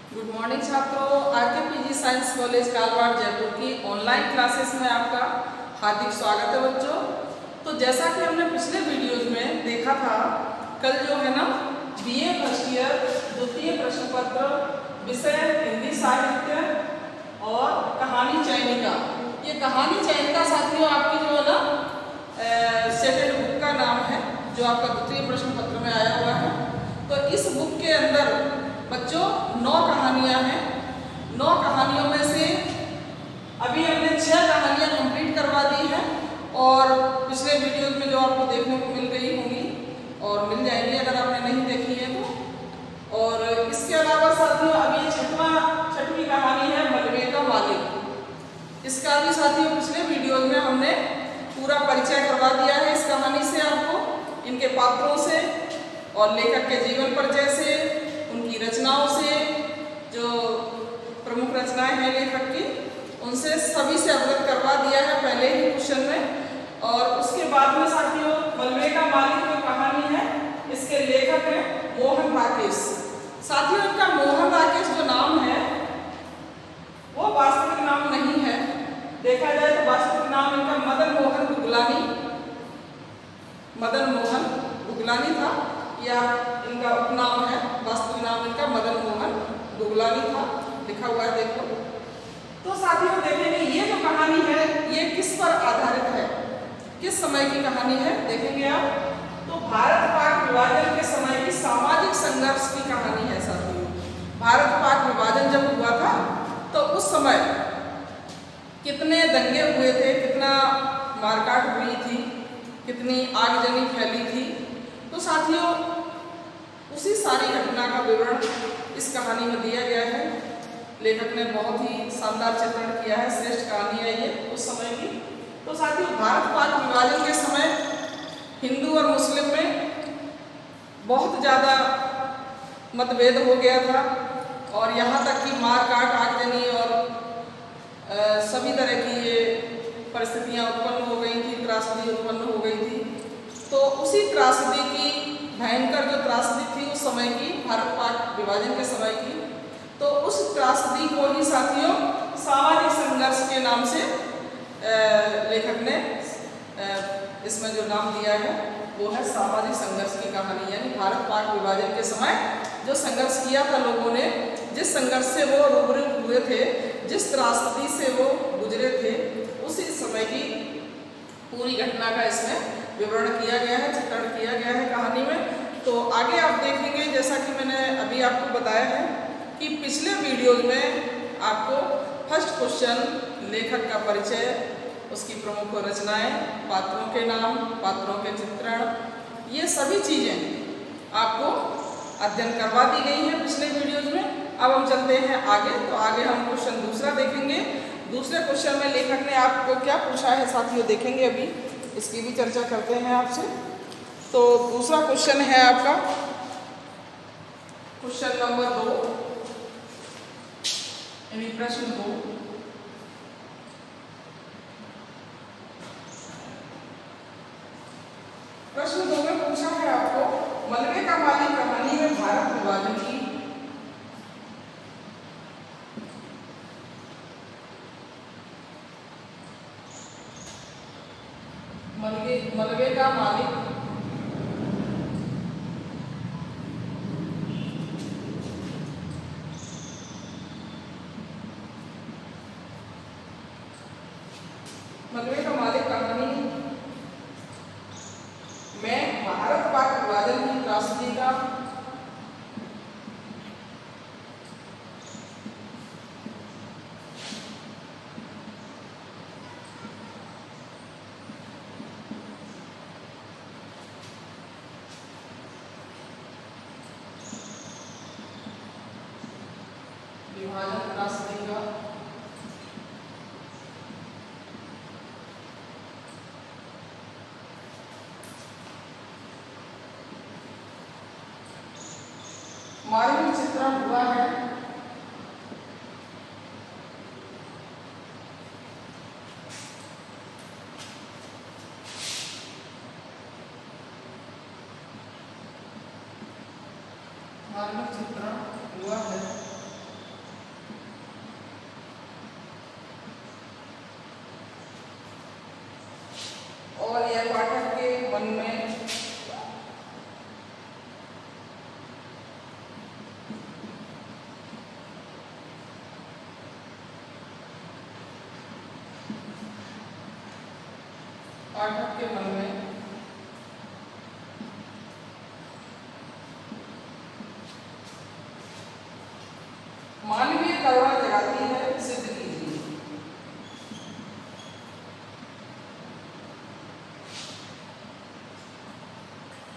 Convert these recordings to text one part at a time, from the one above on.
Good morning छात्रों, RK PG science college Kalwar Jaipur की online classes में आपका हार्दिक स्वागत है बच्चों। तो जैसा कि हमने पिछले वीडियोज में देखा था, कल जो है ना बीए फर्स्ट ईयर द्वितीय प्रश्न पत्र विषय हिंदी साहित्य और कहानी चयनिका, ये कहानी चयनिका साथियों आपकी जो है ना सेकेंड बुक का नाम है जो आपका द्वितीय प्रश्न पत्र में आया हुआ है। तो इस बुक के अंदर बच्चों 9 कहानियां हैं। 9 कहानियों में से अभी हमने 6 कहानियां कंप्लीट करवा दी हैं और पिछले वीडियोज में जो आपको देखने को मिल गई होंगी और मिल जाएंगी अगर आपने नहीं देखी है तो। और इसके अलावा साथियों अभी छठवीं कहानी है मलबे का मालिक। इसका भी साथियों पिछले वीडियोज में हमने पूरा परिचय करवा दिया है इस कहानी से आपको, इनके पात्रों से और लेखक के जीवन परिचय से, उनकी रचनाओं से, जो प्रमुख रचनाएं हैं लेखक की उनसे सभी से अवगत करवा दिया है पहले ही क्वेश्चन में। और उसके बाद में साथियों मलबे का मालिक जो कहानी है इसके लेखक हैं मोहन राकेश। साथियों इनका मोहन राकेश जो नाम है वो वास्तविक नाम नहीं है, देखा जाए तो वास्तविक नाम इनका मदन मोहन गुगलानी था, या इनका उपनाम है, वास्तविक नाम इनका मदन मोहन गुगलानी था, लिखा हुआ है देखो। तो साथियों देखेंगे ये जो कहानी है ये किस पर आधारित है, किस समय की कहानी है देखेंगे आप। तो भारत पाक विभाजन के समय की सामाजिक संघर्ष की कहानी है साथियों। भारत पाक विभाजन जब हुआ था तो उस समय कितने दंगे हुए थे, कितना मारकाट हुई थी, कितनी आगजनी फैली थी। तो साथियों उसी सारी घटना का विवरण इस कहानी में दिया गया है। लेखक ने बहुत ही शानदार चित्रण किया है, श्रेष्ठ कहानी है ये उस समय की। तो साथियों भारत पाक विभाजन के समय हिंदू और मुस्लिम में बहुत ज़्यादा मतभेद हो गया था और यहाँ तक कि मारकाट आगजनी और सभी तरह की ये परिस्थितियाँ उत्पन्न हो गई थी, त्रासदी उत्पन्न हो गई थी। तो उसी त्रासदी की भयंकर जो त्रासदी थी उस समय की, भारत पाक विभाजन के समय की, तो उस त्रासदी को ही साथियों सामाजिक संघर्ष के नाम से लेखक ने इसमें जो नाम दिया है वो है सामाजिक संघर्ष की कहानी। यानी भारत पाक विभाजन के समय जो संघर्ष किया था लोगों ने, जिस संघर्ष से वो रूबरू हुए थे, जिस त्रासदी से वो गुजरे थे, उसी समय की पूरी घटना का इसमें विवरण किया गया है, चित्रण किया गया है कहानी में। तो आगे आप देखेंगे जैसा कि मैंने अभी आपको बताया है कि पिछले वीडियोज में आपको फर्स्ट क्वेश्चन लेखक का परिचय, उसकी प्रमुख रचनाएं, पात्रों के नाम, पात्रों के चित्रण, ये सभी चीज़ें आपको अध्ययन करवा दी गई है पिछले वीडियोज में। अब हम चलते हैं आगे। तो आगे हम क्वेश्चन दूसरा देखेंगे। दूसरे क्वेश्चन में लेखक ने आपको क्या पूछा है साथियों देखेंगे, अभी इसकी भी चर्चा करते हैं आपसे। तो दूसरा क्वेश्चन है आपका क्वेश्चन नंबर 2, यानी प्रश्न 2। प्रश्न 2 में पूछा है आपको मलबे का मालिक कहानी में भारत विभाजन की मलबे का मालिक कहानी में भारत पाक विभाजन की त्रासदी का विभाजन त्रासदी का मार्मिक चित्रण हुआ है। मार्मिक चित्रण हुआ है मन में पाठक के मन में मानवीय करुणा जगाती है, सिद्ध कीजिए।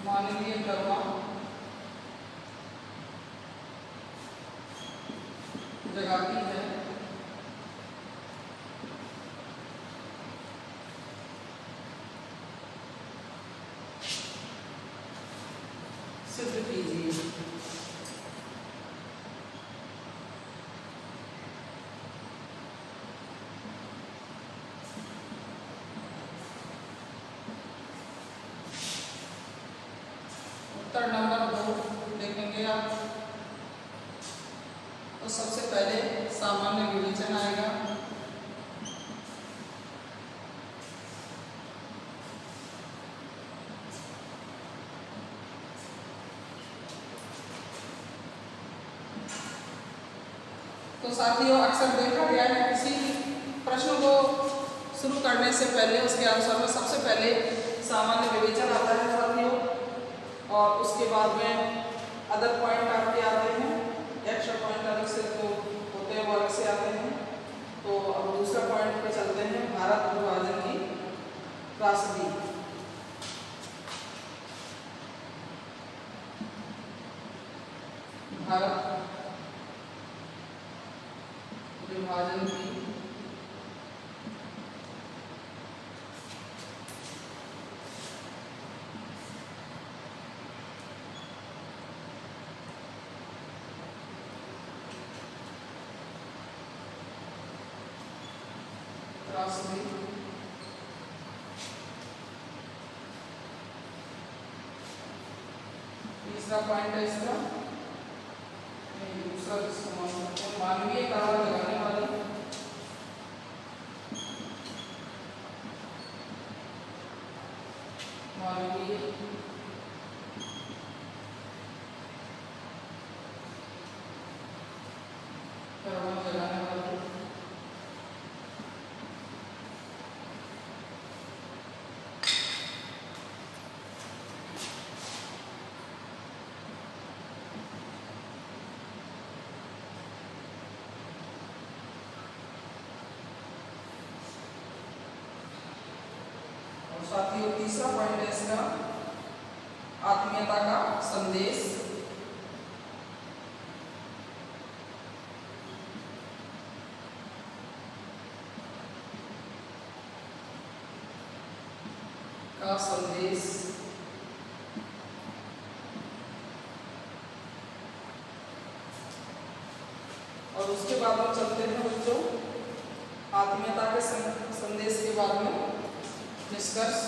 मानवीय करुणा जगाती है, सिद्ध कीजिए। उत्तर नंबर 2 देखेंगे आप, तो सबसे पहले सामान्य विवेचन आएगा। तो साथियों अक्सर देखा गया है किसी प्रश्न को शुरू करने से पहले उसके आंसर में सबसे पहले सामान्य विवेचन आता है साथियों, और उसके बाद में अदर पॉइंट आपके आते हैं, एक्स्ट्रा पॉइंट अलग से जो होते हैं वो अलग से आते हैं। तो अब दूसरा पॉइंट पे चलते हैं, भारत विभाजन की त्रासदी। भारत विभाजन की त्रासदी। तीसरा पॉइंट है इसका, दूसरा जिसको मानते हैं मानवीय करुणा जगाने वाली मानवीय करुणा जगाने वाली साथियों तीसरा पॉइंट है इसका, आत्मीयता का संदेश। का संदेश। और उसके बाद में चलते हैं बच्चों आत्मीयता के संदेश के बाद में निष्कर्ष।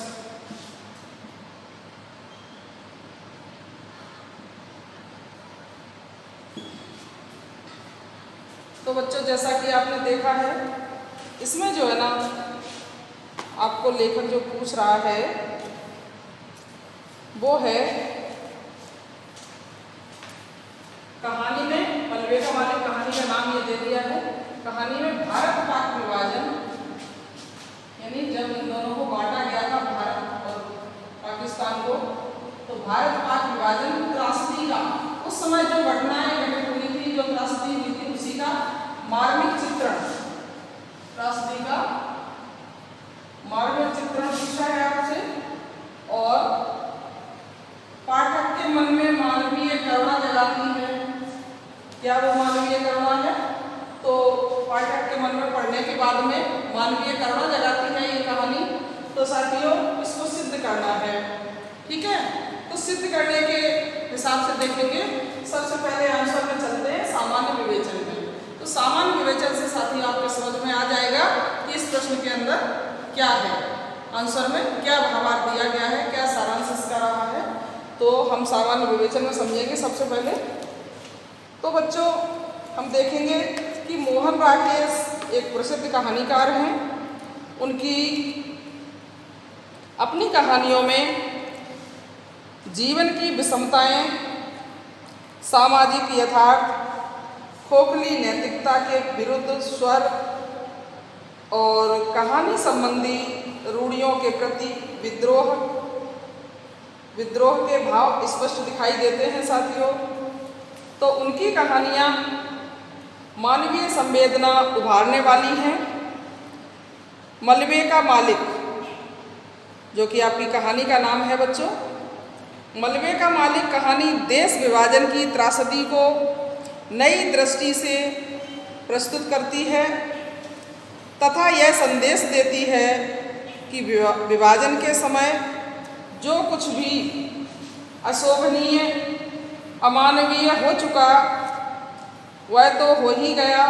तो बच्चों जैसा कि आपने देखा है इसमें जो है ना आपको लेखक जो पूछ रहा है वो है कहानी में, मलबेगा वाली कहानी का नाम ये दे दिया है। कहानी में भारत पाक विभाजन, यानी जब इन दोनों को बांटा गया था भारत और पाकिस्तान को, तो भारत पाक विभाजन त्रासदी का उस समय जो घटनाएं घटित हुई थी, जो त्रासदी हुई थी उसी का मार्मिक चित्रण, त्रासदी का मार्मिक चित्रण पूछा है आपसे। और पाठक के मन में मानवीय करुणा जगाती है। क्या वो मानवीय करुणा है? तो पाठक के मन में पढ़ने के बाद में मानवीय करुणा जगाती है ये कहानी। तो साथियों इसको सिद्ध करना है, ठीक है। तो सिद्ध करने के हिसाब से देखेंगे, सबसे पहले आंसर में चलते हैं सामान्य विवेचन में। तो सामान्य विवेचन से साथियों आपके समझ में आ जाएगा कि इस प्रश्न के अंदर क्या है, आंसर में क्या भावार्थ दिया गया है, क्या सारांश इसका रहा है। तो हम सामान्य विवेचन में समझेंगे सबसे पहले। तो बच्चों हम देखेंगे कि मोहन राकेश एक प्रसिद्ध कहानीकार हैं। उनकी अपनी कहानियों में जीवन की विषमताएं, सामाजिक यथार्थ, खोखली नैतिकता के विरुद्ध स्वर और कहानी संबंधी रूढ़ियों के प्रति विद्रोह के भाव स्पष्ट दिखाई देते हैं साथियों। तो उनकी कहानियाँ मानवीय संवेदना उभारने वाली हैं। मलबे का मालिक, जो कि आपकी कहानी का नाम है बच्चों, मलबे का मालिक कहानी देश विभाजन की त्रासदी को नई दृष्टि से प्रस्तुत करती है तथा यह संदेश देती है कि विभाजन के समय जो कुछ भी अशोभनीय, अमानवीय हो चुका वह तो हो ही गया,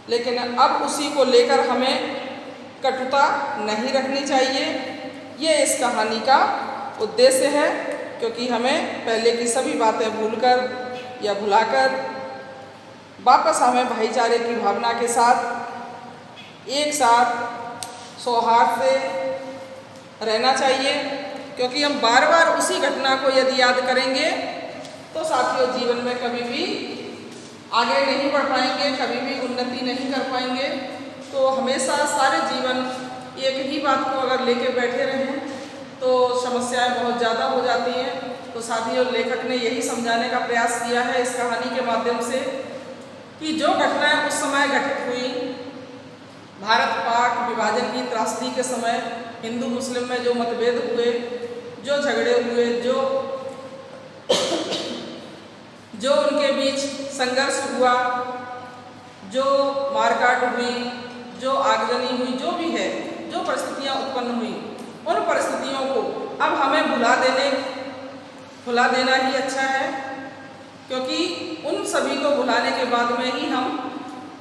लेकिन अब उसी को लेकर हमें कटुता नहीं रखनी चाहिए। ये इस कहानी का उद्देश्य है, क्योंकि हमें पहले की सभी बातें भूलकर या भुलाकर वापस हमें भाईचारे की भावना के साथ एक साथ सौहार्द से रहना चाहिए। क्योंकि हम बार बार उसी घटना को यदि याद करेंगे तो साथियों जीवन में कभी भी आगे नहीं बढ़ पाएंगे, कभी भी उन्नति नहीं कर पाएंगे। तो हमेशा सारे जीवन एक ही बात को अगर लेके बैठे रहें तो समस्याएं बहुत ज़्यादा हो जाती हैं। तो साथियों लेखक ने यही समझाने का प्रयास किया है इस कहानी के माध्यम से कि जो घटनाएं उस समय घटित हुई, भारत पाक विभाजन की त्रासदी के समय हिंदू मुस्लिम में जो मतभेद हुए, जो झगड़े हुए, जो उनके बीच संघर्ष हुआ, जो मारकाट हुई, जो आगजनी हुई, जो भी है, जो परिस्थितियां उत्पन्न हुई, उन परिस्थितियों को अब हमें भुला देना ही अच्छा है। क्योंकि उन सभी को भुलाने के बाद में ही हम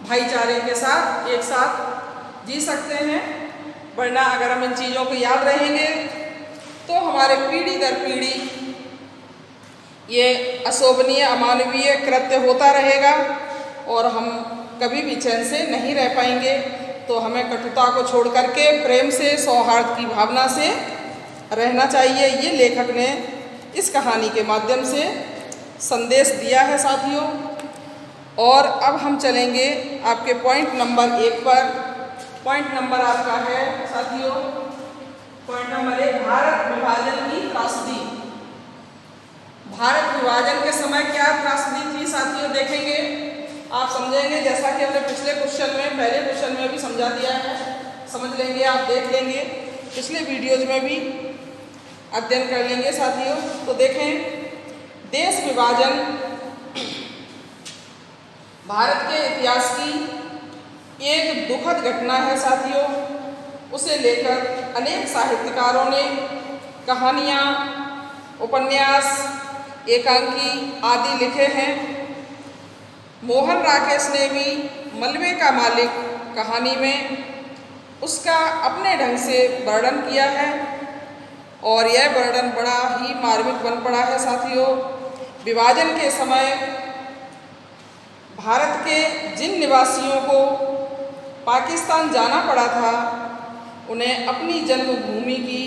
भाईचारे के साथ एक साथ जी सकते हैं। वरना अगर हम इन चीज़ों को याद रहेंगे तो हमारे पीढ़ी दर पीढ़ी ये अशोभनीय, अमानवीय कृत्य होता रहेगा और हम कभी भी चैन से नहीं रह पाएंगे। तो हमें कटुता को छोड़ करके प्रेम से, सौहार्द की भावना से रहना चाहिए। ये लेखक ने इस कहानी के माध्यम से संदेश दिया है साथियों। और अब हम चलेंगे आपके पॉइंट नंबर 1 पर। पॉइंट नंबर आपका है साथियों, पॉइंट नंबर 1, भारत विभाजन की त्रासदी। भारत विभाजन के समय क्या त्रासदी थी साथियों, देखेंगे, आप समझेंगे। जैसा कि हमने पिछले क्वेश्चन में, पहले क्वेश्चन में भी समझा दिया है, समझ लेंगे, आप देख लेंगे, पिछले वीडियोज में भी अध्ययन कर लेंगे साथियों। तो देखें, देश विभाजन भारत के इतिहास की एक दुखद घटना है साथियों। उसे लेकर अनेक साहित्यकारों ने कहानियाँ, उपन्यास, एकांकी आदि लिखे हैं। मोहन राकेश ने भी मलबे का मालिक कहानी में उसका अपने ढंग से वर्णन किया है और यह वर्णन बड़ा ही मार्मिक बन पड़ा है साथियों। विभाजन के समय भारत के जिन निवासियों को पाकिस्तान जाना पड़ा था, उन्हें अपनी जन्मभूमि की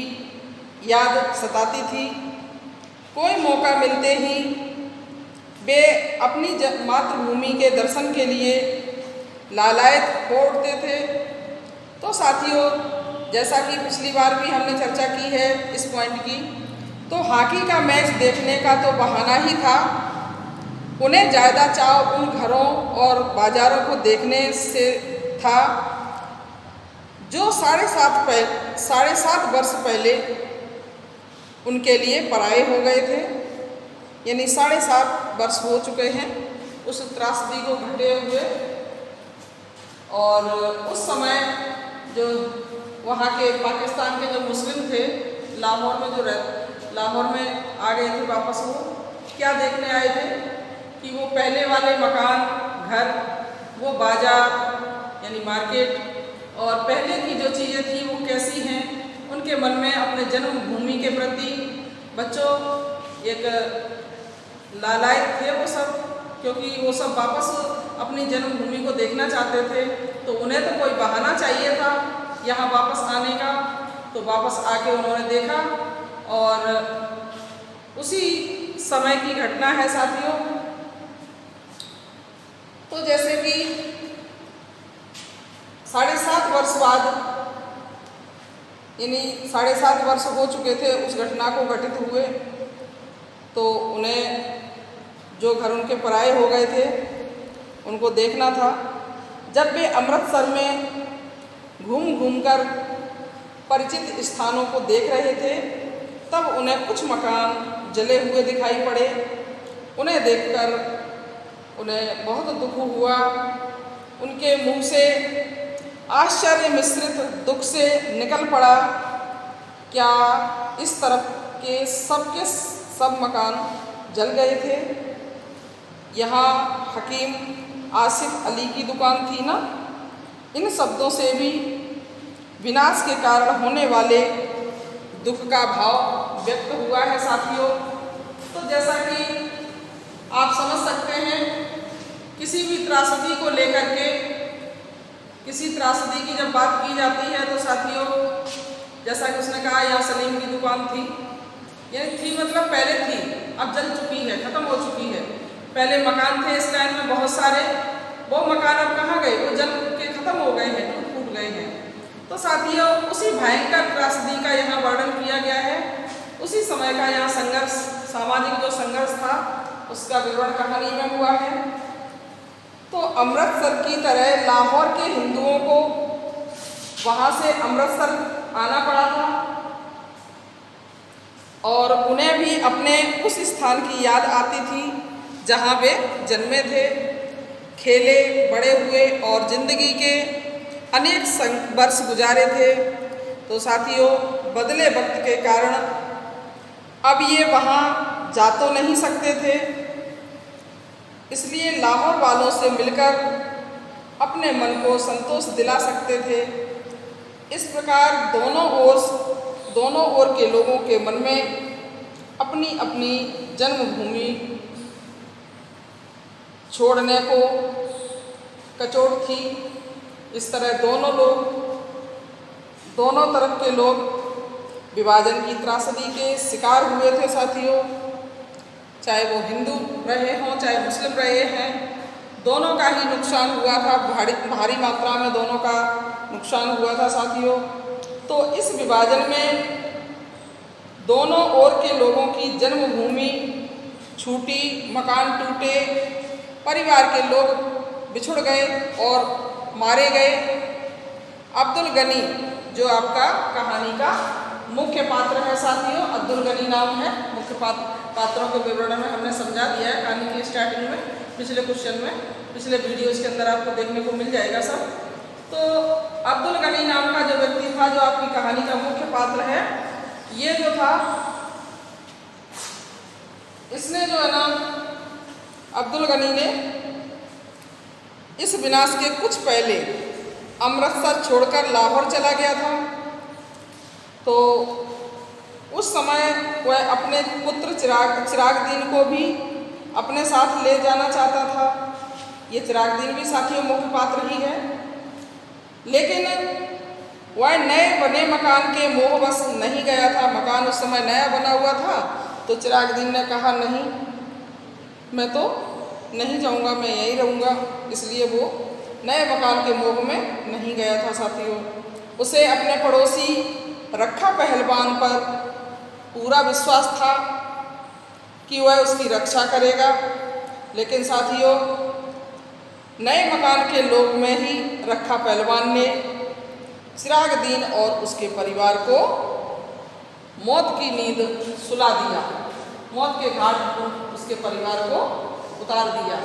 याद सताती थी। कोई मौका मिलते ही वे अपनी मातृभूमि के दर्शन के लिए लालायत हो उठते थे। तो साथियों, जैसा कि पिछली बार भी हमने चर्चा की है इस पॉइंट की, तो हॉकी का मैच देखने का तो बहाना ही था। उन्हें ज़्यादा चाव उन घरों और बाज़ारों को देखने से था जो 7.5 वर्ष पहले उनके लिए पराये हो गए थे। यानी 7.5 वर्ष हो चुके हैं उस त्रासदी को घटे हुए। और उस समय जो वहाँ के पाकिस्तान के जो मुस्लिम थे, लाहौर में आ गए थे वापस। वो क्या देखने आए थे कि वो पहले वाले मकान, घर, वो बाजार यानी मार्केट और पहले की जो चीज़ें थी वो कैसी हैं। उनके मन में अपने जन्मभूमि के प्रति बच्चों एक लालायत थे वो सब, क्योंकि वो सब वापस अपनी जन्मभूमि को देखना चाहते थे। तो उन्हें तो कोई बहाना चाहिए था यहाँ वापस आने का। तो वापस आके उन्होंने देखा और उसी समय की घटना है साथियों। तो जैसे कि 7.5 वर्ष बाद, यानी 7.5 वर्ष हो चुके थे उस घटना को घटित हुए, तो उन्हें जो घर उनके पराये हो गए थे उनको देखना था। जब वे अमृतसर में घूम घूमकर परिचित स्थानों को देख रहे थे, तब उन्हें कुछ मकान जले हुए दिखाई पड़े। उन्हें देखकर उन्हें बहुत दुख हुआ। उनके मुंह से आश्चर्य मिश्रित दुख से निकल पड़ा, क्या इस तरफ के सब मकान जल गए थे? यहाँ हकीम आसिफ अली की दुकान थी ना? इन शब्दों से भी विनाश के कारण होने वाले दुख का भाव व्यक्त हुआ है साथियों। तो जैसा कि आप समझ सकते हैं, किसी भी त्रासदी को लेकर के, किसी त्रासदी की जब बात की जाती है तो साथियों, जैसा कि उसने कहा यहाँ सलीम की दुकान थी, यानी थी मतलब पहले थी, अब जल चुकी है, खत्म हो चुकी है। पहले मकान थे इस टाइम में बहुत सारे, वो मकान अब कहाँ गए? वो जल के खत्म हो गए हैं, टूट फूट गए हैं। तो साथियों, उसी भयंकर त्रासदी का यहाँ वर्णन किया गया है। उसी समय का यहाँ संघर्ष, सामाजिक जो संघर्ष था उसका विवरण कहानी में हुआ है। तो अमृतसर की तरह लाहौर के हिंदुओं को वहाँ से अमृतसर आना पड़ा था और उन्हें भी अपने उस स्थान की याद आती थी जहाँ वे जन्मे थे, खेले, बड़े हुए और जिंदगी के अनेक वर्ष गुजारे थे। तो साथियों, बदले वक्त के कारण अब ये वहाँ जा तो नहीं सकते थे, इसलिए लाहौर वालों से मिलकर अपने मन को संतोष दिला सकते थे। इस प्रकार दोनों ओर के लोगों के मन में अपनी अपनी जन्मभूमि छोड़ने को कचोट थी। इस तरह दोनों तरफ के लोग विभाजन की त्रासदी के शिकार हुए थे साथियों। चाहे वो हिंदू रहे हों, चाहे मुस्लिम रहे हैं, दोनों का ही नुकसान हुआ था। भारी मात्रा में दोनों का नुकसान हुआ था साथियों। तो इस विभाजन में दोनों ओर के लोगों की जन्मभूमि छूटी, मकान टूटे, परिवार के लोग बिछुड़ गए और मारे गए। अब्दुल गनी जो आपका कहानी का मुख्य पात्र है साथियों, अब्दुल गनी नाम है। मुख्य पात्रों के विवरण में हमने समझा दिया है कहानी की स्टार्टिंग में, पिछले क्वेश्चन में, पिछले वीडियोज़ के अंदर आपको देखने को मिल जाएगा सब। तो अब्दुल गनी नाम का जो व्यक्ति था, जो आपकी कहानी का मुख्य पात्र है, ये जो था, इसने जो है ना, अब्दुल गनी ने इस विनाश के कुछ पहले अमृतसर छोड़कर लाहौर चला गया था। तो उस समय वह अपने पुत्र चिरागदीन को भी अपने साथ ले जाना चाहता था। ये चिरागदीन भी साथियों मुख्य पात्र ही है, लेकिन वह नए बने मकान के मोहवश नहीं गया था। मकान उस समय नया बना हुआ था, तो चिरागदीन ने कहा नहीं, मैं तो नहीं जाऊंगा, मैं यहीं रहूँगा। इसलिए वो नए मकान के मोह में नहीं गया था साथियों। उसे अपने पड़ोसी रखा पहलवान पर पूरा विश्वास था कि वह उसकी रक्षा करेगा, लेकिन साथियों, नए मकान के लोभ में ही रखा पहलवान ने चिरागदीन और उसके परिवार को मौत की नींद सुला दिया, मौत के घाट पर उसके परिवार को उतार दिया।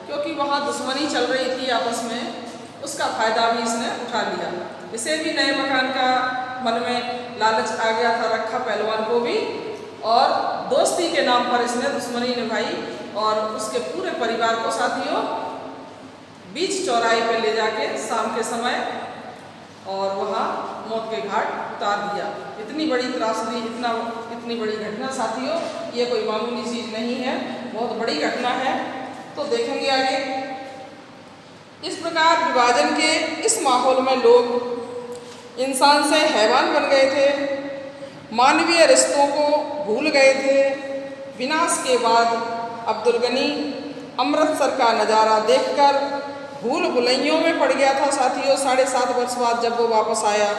क्योंकि वहाँ दुश्मनी चल रही थी आपस में, उसका फायदा भी इसने उठा लिया। इसे भी नए मकान का मन में लालच आ गया था, रखा पहलवान को भी, और दोस्ती के नाम पर इसने दुश्मनी निभाई और उसके पूरे परिवार को साथियों बीच चौराहे पे ले जाके शाम के समय और वहाँ मौत के घाट उतार दिया। इतनी बड़ी त्रासदी, इतनी बड़ी घटना साथियों, ये कोई मामूली चीज़ नहीं है, बहुत बड़ी घटना है। तो देखेंगे आगे। इस प्रकार विभाजन के इस माहौल में लोग इंसान से हैवान बन गए थे, मानवीय रिश्तों को भूल गए थे, विनाश के बाद अब्दुल गनी अमृतसर का नज़ारा देखकर भूल भुलैयों में पड़ गया था साथियों। 7.5 वर्ष बाद जब वो वापस आया,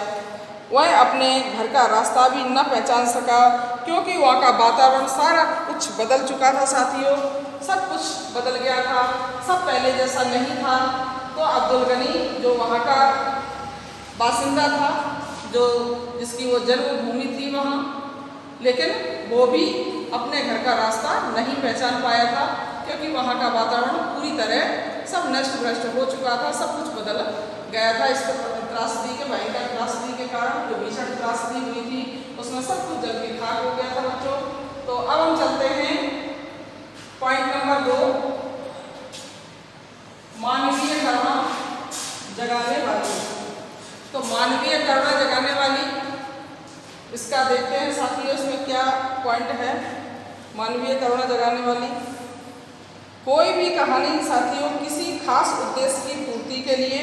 वह अपने घर का रास्ता भी न पहचान सका, क्योंकि वहाँ का वातावरण सारा कुछ बदल चुका था साथियों। सब कुछ बदल गया था, सब पहले जैसा नहीं था। तो अब्दुल गनी जो वहाँ का बासिंदा था, जो जिसकी वो जन्मभूमि थी वहाँ, लेकिन वो भी अपने घर का रास्ता नहीं पहचान पाया था, क्योंकि वहाँ का वातावरण पूरी तरह सब नष्ट भ्रष्ट हो चुका था, सब कुछ बदल गया था। इस त्रासदी के भयंकर त्रासदी के कारण, जो भीषण त्रासदी हुई थी, उसमें सब कुछ जल के खाक हो गया था बच्चों। तो अब हम चलते हैं पॉइंट नंबर 2, मानवीय करुणा जगाने वाली। तो मानवीय करुणा जगाने वाली, इसका देखते हैं साथियों, इसमें क्या पॉइंट है। मानवीय करुणा जगाने वाली कोई भी कहानी साथियों किसी खास उद्देश्य की पूर्ति के लिए,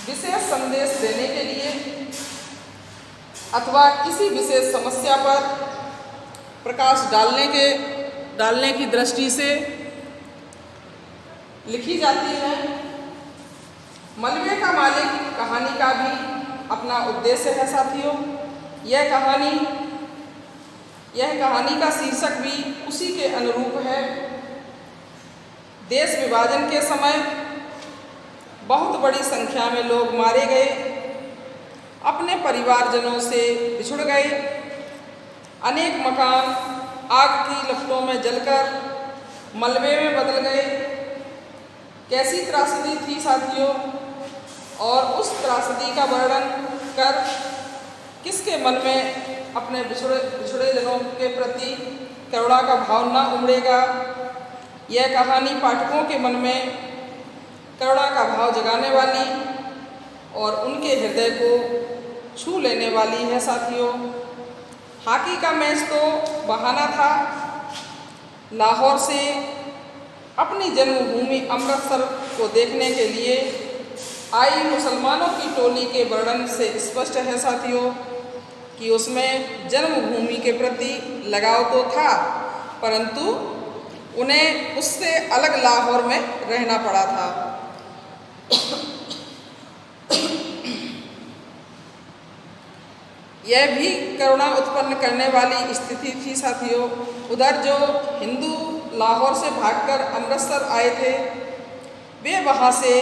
विशेष संदेश देने के लिए अथवा किसी विशेष समस्या पर प्रकाश डालने की दृष्टि से लिखी जाती है। मलबे का मालिक कहानी का भी अपना उद्देश्य है साथियों। यह कहानी का शीर्षक भी उसी के अनुरूप है। देश विभाजन के समय बहुत बड़ी संख्या में लोग मारे गए, अपने परिवारजनों से बिछुड़ गए, अनेक मकान आग की लपटों में जलकर मलबे में बदल गए। कैसी त्रासदी थी साथियों, और उस त्रासदी का वर्णन कर किसके मन में अपने बिछुड़े जनों के प्रति करुणा का भाव न उमड़ेगा। यह कहानी पाठकों के मन में करुणा का भाव जगाने वाली और उनके हृदय को छू लेने वाली है साथियों। हॉकी का मैच तो बहाना था। लाहौर से अपनी जन्मभूमि अमृतसर को देखने के लिए आई मुसलमानों की टोली के वर्णन से स्पष्ट है साथियों कि उसमें जन्मभूमि के प्रति लगाव तो था, परंतु उन्हें उससे अलग लाहौर में रहना पड़ा था। यह भी करुणा उत्पन्न करने वाली स्थिति थी साथियों। उधर जो हिंदू लाहौर से भागकर अमृतसर आए थे, वे वहाँ से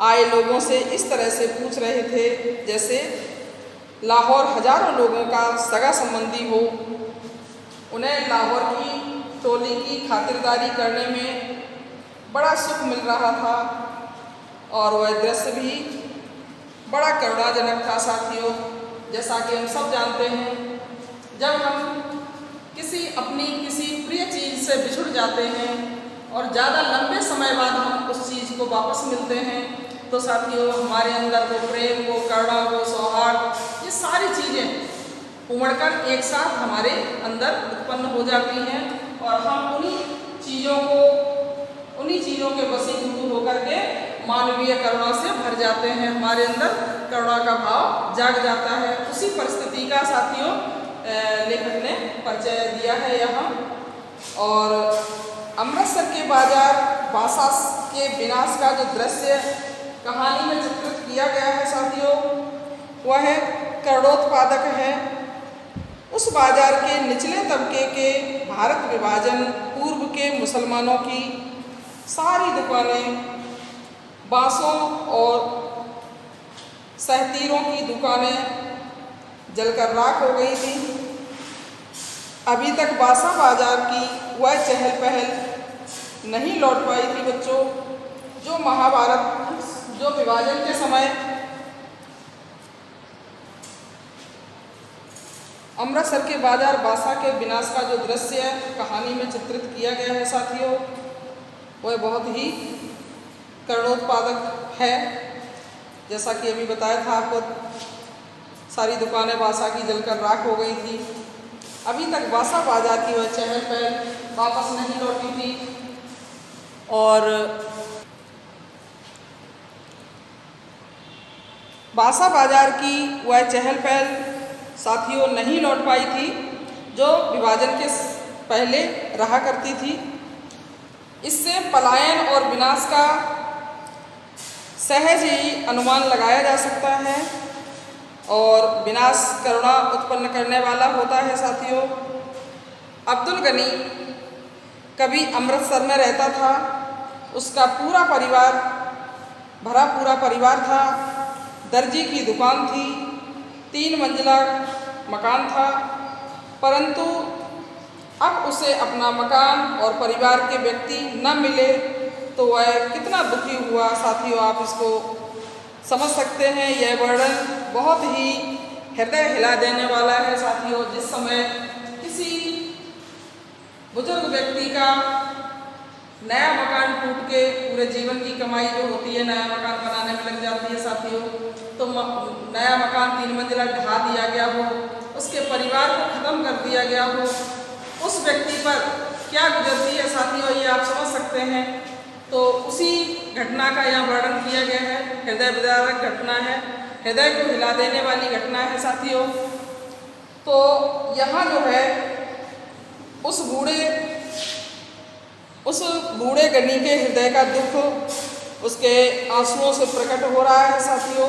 आए लोगों से इस तरह से पूछ रहे थे जैसे लाहौर हजारों लोगों का सगा संबंधी हो। उन्हें लाहौर की टोली की खातिरदारी करने में बड़ा सुख मिल रहा था और वह दृश्य भी बड़ा करुणाजनक था साथियों। जैसा कि हम सब जानते हैं, जब हम किसी प्रिय चीज़ से बिछुड़ जाते हैं और ज़्यादा लंबे समय बाद हम उस चीज़ को वापस मिलते हैं, तो साथियों हमारे अंदर वो प्रेम, वो करुणा, वो सौहार्द, ये सारी चीज़ें उमड़कर एक साथ हमारे अंदर उत्पन्न हो जाती हैं और हम उन्हीं चीज़ों के वशीभूत होकर के मानवीय करुणा से भर जाते हैं। हमारे अंदर करुणा का भाव जाग जाता है। उसी परिस्थिति का साथियों लेखक ने परिचय दिया है यहाँ। और अमृतसर के बाजार बासा के विनाश का जो दृश्य कहानी में चित्रित किया गया है साथियों, वह करुणोत्पादक है। उस बाजार के निचले तबके के भारत विभाजन पूर्व के मुसलमानों की सारी दुकानें, बांसों और सहतीरों की दुकानें जलकर राख हो गई थी। अभी तक बासा बाजार की वह चहल पहल नहीं लौट पाई थी बच्चों, जो महाभारत, जो विभाजन के समय अमृतसर के बाजार बासा के विनाश का जो दृश्य कहानी में चित्रित किया गया है साथियों, वह बहुत ही करुणोत्पादक है। जैसा कि अभी बताया था आपको, सारी दुकानें बासा की जलकर राख हो गई थी। अभी तक बासा बाजार की वह चहल पहल वापस नहीं लौटी थी और बासा बाजार की वह चहल पहल साथियों नहीं लौट पाई थी, जो विभाजन के पहले रहा करती थी। इससे पलायन और विनाश का सहज ही अनुमान लगाया जा सकता है और विनाश करुणा उत्पन्न करने वाला होता है। साथियों, अब्दुल गनी कभी अमृतसर में रहता था। उसका पूरा परिवार था। दर्जी की दुकान थी, 3 मंजिला मकान था, परंतु अब उसे अपना मकान और परिवार के व्यक्ति न मिले तो वह कितना दुखी हुआ। साथियों, आप इसको समझ सकते हैं। यह वर्णन बहुत ही हृदय हिला देने वाला है। साथियों, जिस समय किसी बुजुर्ग व्यक्ति का नया मकान टूट के पूरे जीवन की कमाई जो होती है नया मकान बनाने में लग जाती है। साथियों, तो नया मकान 3 मंजिला ढा दिया गया हो, उसके परिवार को खत्म कर दिया गया हो, उस व्यक्ति पर क्या गुजरती है। साथियों, ये आप समझ सकते हैं। तो उसी घटना का यहाँ वर्णन किया गया है। हृदय विदारक घटना है, हृदय को हिला देने वाली घटना है। साथियों, तो यहाँ जो है उस बूढ़े गनी के हृदय का दुख उसके आंसुओं से प्रकट हो रहा है। साथियों,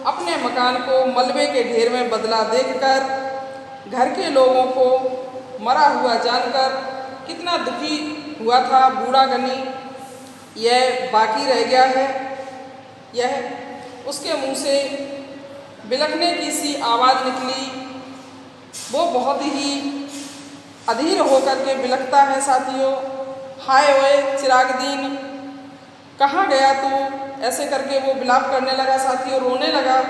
अपने मकान को मलबे के ढेर में बदला देखकर, घर के लोगों को मरा हुआ जानकर कितना दुखी हुआ था बूढ़ा गनी। यह बाकी रह गया है। यह उसके मुंह से बिलखने की सी आवाज़ निकली। वो बहुत ही अधीर होकर के बिलखता है। साथियों, हाय ओए चिरागदीन, कहाँ गया तू? ऐसे करके वो विलाप करने लगा। साथियों, रोने लगा।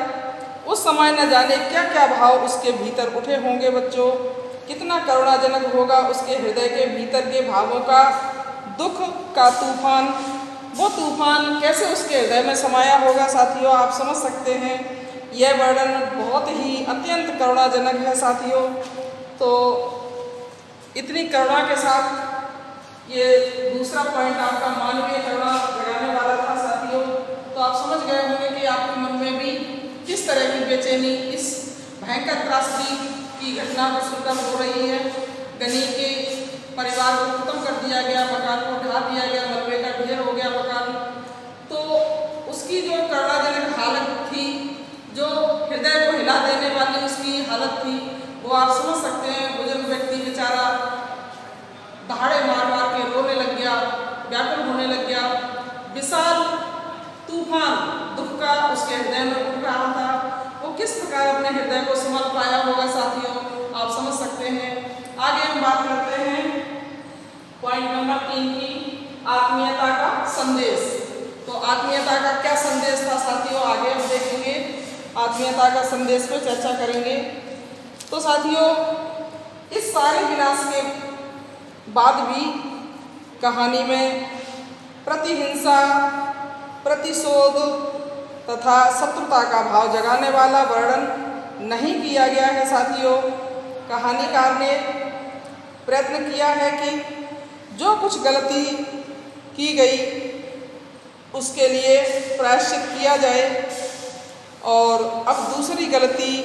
उस समय न जाने क्या क्या भाव उसके भीतर उठे होंगे। बच्चों, कितना करुणाजनक होगा उसके हृदय के भीतर के भावों का दुख का तूफान। वो तूफान कैसे उसके हृदय में समाया होगा। साथियों, आप समझ सकते हैं। यह वर्णन बहुत ही अत्यंत करुणाजनक है। साथियों, तो इतनी करुणा के साथ ये दूसरा पॉइंट आपका मानवीय करुणा जगाने वाला था। साथियों, तो आप समझ गए होंगे कि आपके मन में भी किस तरह की बेचैनी इस भयंकर त्रासदी की घटना को सुनकर हो रही है। गनी के परिवार को खत्म कर दिया गया, मकान को ढा दिया गया, मलबे का ढेर हो गया मकान। तो उसकी जो करुणाजनक हालत थी, जो हृदय को हिला देने वाली उसकी हालत थी, वो आप समझ सकते हैं। बुजुर्ग व्यक्ति बेचारा दहाड़े मार मार के रोने लग गया, व्याकुल होने लग गया। विशाल तूफान दुख का उसके हृदय में उठ रहा था। वो किस प्रकार अपने हृदय को संभाल पाया होगा। साथियों, आप समझ सकते हैं। आगे हम बात करते हैं पॉइंट नंबर 3 की, आत्मीयता का संदेश। तो आत्मीयता का क्या संदेश था साथियों, आगे हम देखेंगे। आत्मीयता का संदेश पर चर्चा करेंगे। तो साथियों, इस सारे विनाश के बाद भी कहानी में प्रतिहिंसा, प्रतिशोध तथा शत्रुता का भाव जगाने वाला वर्णन नहीं किया गया है। साथियों, कहानीकार ने प्रयत्न किया है कि जो कुछ गलती की गई उसके लिए प्रायश्चित किया जाए और अब दूसरी गलती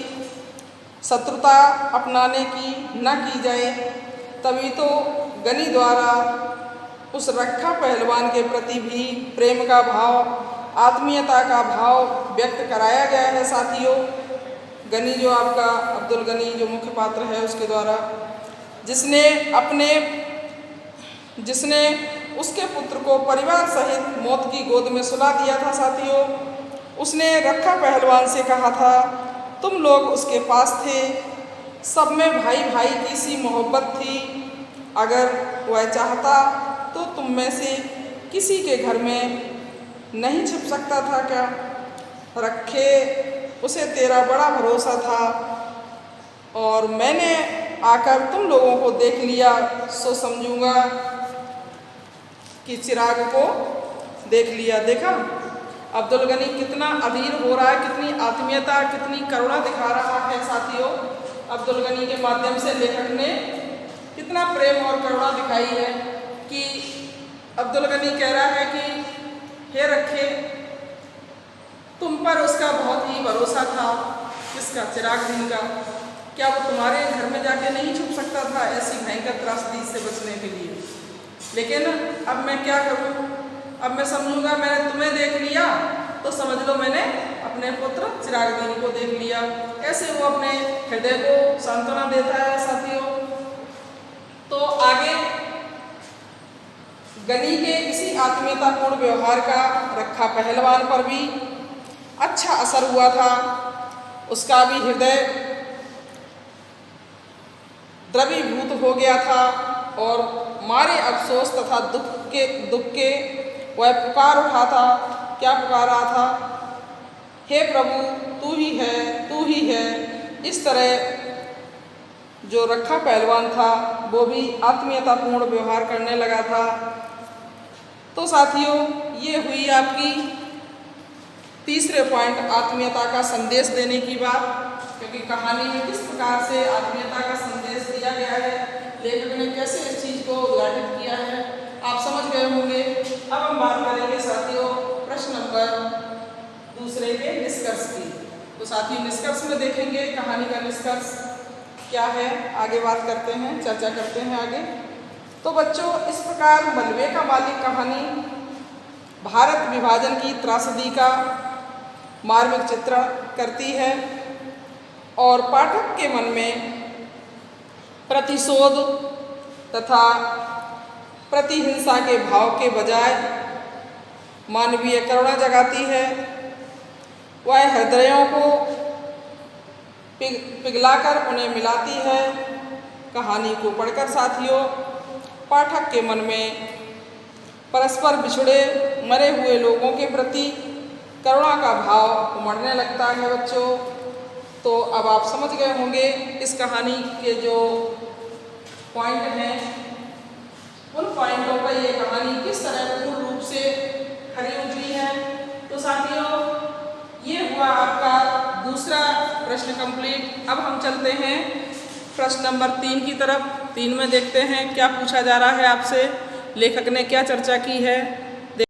शत्रुता अपनाने की न की जाए। तभी तो गनी द्वारा उस रखा पहलवान के प्रति भी प्रेम का भाव, आत्मीयता का भाव व्यक्त कराया गया है। साथियों, गनी जो आपका अब्दुल गनी जो मुख्य पात्र है उसके द्वारा, जिसने उसके पुत्र को परिवार सहित मौत की गोद में सुला दिया था। साथियों, उसने रखा पहलवान से कहा था, तुम लोग उसके पास थे, सब में भाई भाई की सी मोहब्बत थी। अगर वह चाहता तो तुम में से किसी के घर में नहीं छिप सकता था क्या? रखे, उसे तेरा बड़ा भरोसा था और मैंने आकर तुम लोगों को देख लिया, सो समझूंगा कि चिराग को देख लिया। देखा अब्दुल गनी कितना अधीर हो रहा है, कितनी आत्मीयता, कितनी करुणा दिखा रहा है। साथियों, अब्दुल गनी के माध्यम से लेखक ने कितना प्रेम और करुणा दिखाई है कि अब्दुल गनी कह रहा है कि हे रखे, तुम पर उसका बहुत ही भरोसा था, किसका? चिरागदीन का। क्या वो तुम्हारे घर में जाके नहीं छुप सकता था ऐसी भयंकर त्रासदी से बचने के लिए? लेकिन अब मैं क्या करूं? अब मैं समझूंगा मैंने तुम्हें देख लिया तो समझ लो मैंने अपने पुत्र चिरागदीन को देख लिया। ऐसे वो अपने हृदय को सांत्वना देता है साथियों। तो आगे गनी के इसी आत्मीयतापूर्ण व्यवहार का रखा पहलवान पर भी अच्छा असर हुआ था। उसका भी हृदय द्रवीभूत हो गया था और मारे अफसोस तथा दुख के वह पुकार उठा था। क्या पुकार रहा था? हे प्रभु, तू ही है, तू ही है। इस तरह जो रखा पहलवान था वो भी आत्मीयतापूर्ण व्यवहार करने लगा था। तो साथियों, ये हुई आपकी तीसरे पॉइंट, आत्मीयता का संदेश देने की बात। क्योंकि कहानी में किस प्रकार से आत्मीयता का संदेश दिया गया है, लेखक ने कैसे इस चीज को उद्घाटित किया है, आप समझ गए होंगे। अब हम बात करेंगे साथियों प्रश्न नंबर 2 के निष्कर्ष की। तो साथियों निष्कर्ष में देखेंगे कहानी का निष्कर्ष क्या है, आगे बात करते हैं, चर्चा करते हैं आगे। तो बच्चों, इस प्रकार मलबे का मालिक कहानी भारत विभाजन की त्रासदी का मार्मिक चित्रण करती है और पाठक के मन में प्रतिशोध तथा प्रतिहिंसा के भाव के बजाय मानवीय करुणा जगाती है। वह हृदयों को पिघलाकर उन्हें मिलाती है। कहानी को पढ़कर साथियों पाठक के मन में परस्पर बिछड़े मरे हुए लोगों के प्रति करुणा का भाव उमड़ने लगता है बच्चों। तो अब आप समझ गए होंगे इस कहानी के जो पॉइंट हैं, उन पॉइंटों पर ये कहानी किस तरह पूर्ण रूप से खरी उतरी है। तो साथियों, ये हुआ आपका दूसरा प्रश्न कंप्लीट। अब हम चलते हैं प्रश्न नंबर 3 की तरफ। 3 में देखते हैं क्या पूछा जा रहा है आपसे, लेखक ने क्या चर्चा की है।